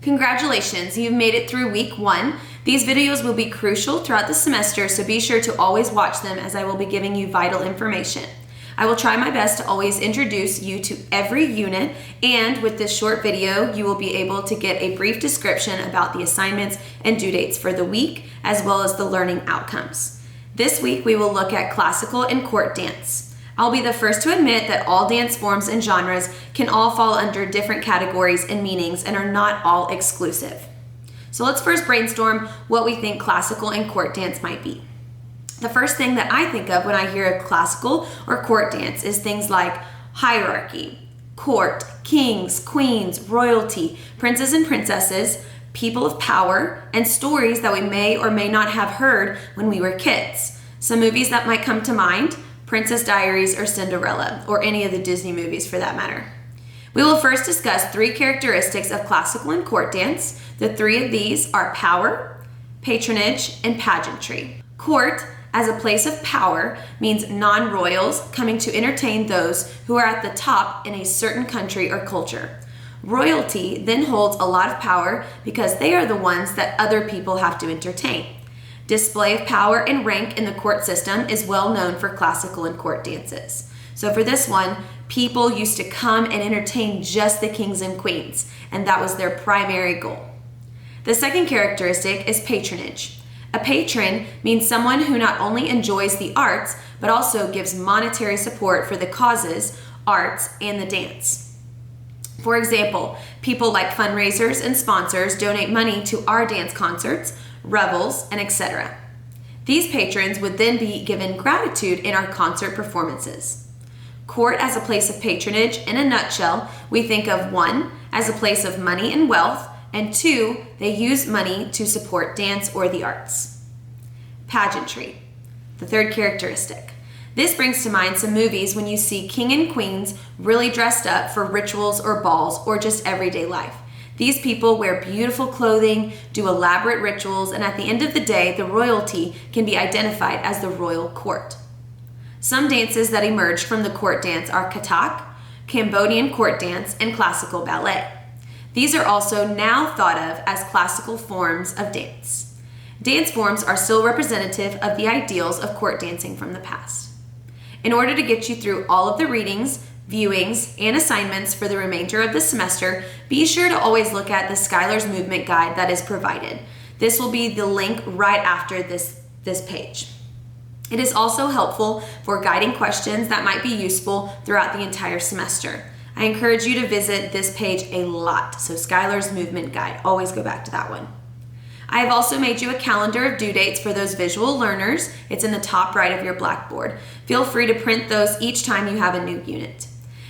Congratulations, you've made it through week 1. These videos will be crucial throughout the semester, so be sure to always watch them as I will be giving you vital information. I will try my best to always introduce you to every unit, and with this short video, you will be able to get a brief description about the assignments and due dates for the week, as well as the learning outcomes. This week, we will look at classical and court dance. I'll be the first to admit that all dance forms and genres can all fall under different categories and meanings and are not all exclusive. So let's first brainstorm what we think classical and court dance might be. The first thing that I think of when I hear a classical or court dance is things like hierarchy, court, kings, queens, royalty, princes and princesses, people of power, and stories that we may or may not have heard when we were kids. Some movies that might come to mind: Princess Diaries or Cinderella, or any of the Disney movies for that matter. We will first discuss 3 characteristics of classical and court dance. The 3 of these are power, patronage, and pageantry. Court, as a place of power, means non-royals coming to entertain those who are at the top in a certain country or culture. Royalty then holds a lot of power because they are the ones that other people have to entertain. Display of power and rank in the court system is well known for classical and court dances. So for this one, people used to come and entertain just the kings and queens, and that was their primary goal. The second characteristic is patronage. A patron means someone who not only enjoys the arts, but also gives monetary support for the causes, arts, and the dance. For example, people like fundraisers and sponsors donate money to our dance concerts, revels, and etc. These patrons would then be given gratitude in our concert performances. Court as a place of patronage, in a nutshell, we think of 1, as a place of money and wealth, and 2, they use money to support dance or the arts. Pageantry, the third characteristic. This brings to mind some movies when you see king and queens really dressed up for rituals or balls or just everyday life. These people wear beautiful clothing, do elaborate rituals, and at the end of the day, the royalty can be identified as the royal court. Some dances that emerged from the court dance are Kathak, Cambodian court dance, and classical ballet. These are also now thought of as classical forms of dance. Dance forms are still representative of the ideals of court dancing from the past. In order to get you through all of the readings, viewings, and assignments for the remainder of the semester, be sure to always look at the Schuyler's Movement Guide that is provided. This will be the link right after this page. It is also helpful for guiding questions that might be useful throughout the entire semester. I encourage you to visit this page a lot, so Schuyler's Movement Guide, always go back to that one. I have also made you a calendar of due dates for those visual learners. It's in the top right of your blackboard. Feel free to print those each time you have a new unit.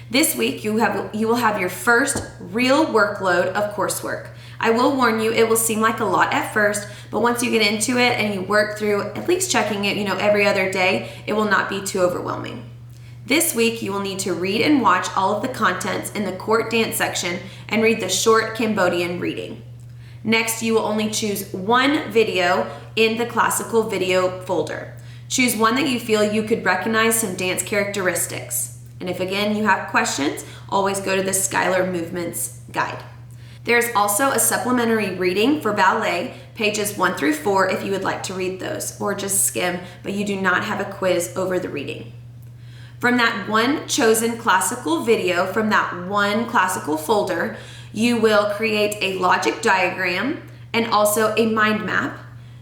This week, you will have your first real workload of coursework. I will warn you, it will seem like a lot at first, but once you get into it and you work through at least checking it, every other day, it will not be too overwhelming. This week, you will need to read and watch all of the contents in the court dance section and read the short Cambodian reading. Next, you will only choose 1 video in the classical video folder. Choose one that you feel you could recognize some dance characteristics. And if again you have questions, always go to the Schuyler Movements Guide. There's also a supplementary reading for ballet, pages 1 through 4 if you would like to read those, or just skim, but you do not have a quiz over the reading. From that 1 chosen classical video from that 1 classical folder, you will create a logic diagram and also a mind map.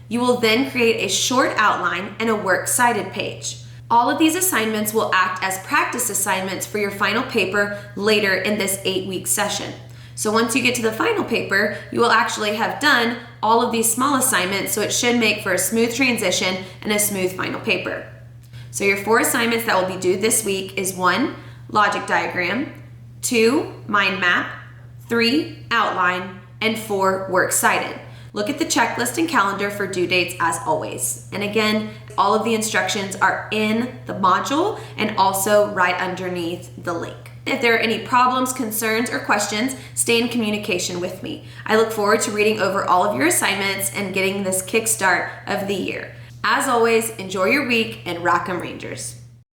You will then create a short outline and a works cited page. All of these assignments will act as practice assignments for your final paper later in this 8-week session. So once you get to the final paper, you will actually have done all of these small assignments, so it should make for a smooth transition and a smooth final paper. So your 4 assignments that will be due this week is 1, logic diagram, 2, mind map, 3, outline, and 4, works cited. Look at the checklist and calendar for due dates as always. And again, all of the instructions are in the module and also right underneath the link. If there are any problems, concerns, or questions, stay in communication with me. I look forward to reading over all of your assignments and getting this kickstart of the year. As always, enjoy your week and rock 'em Rangers.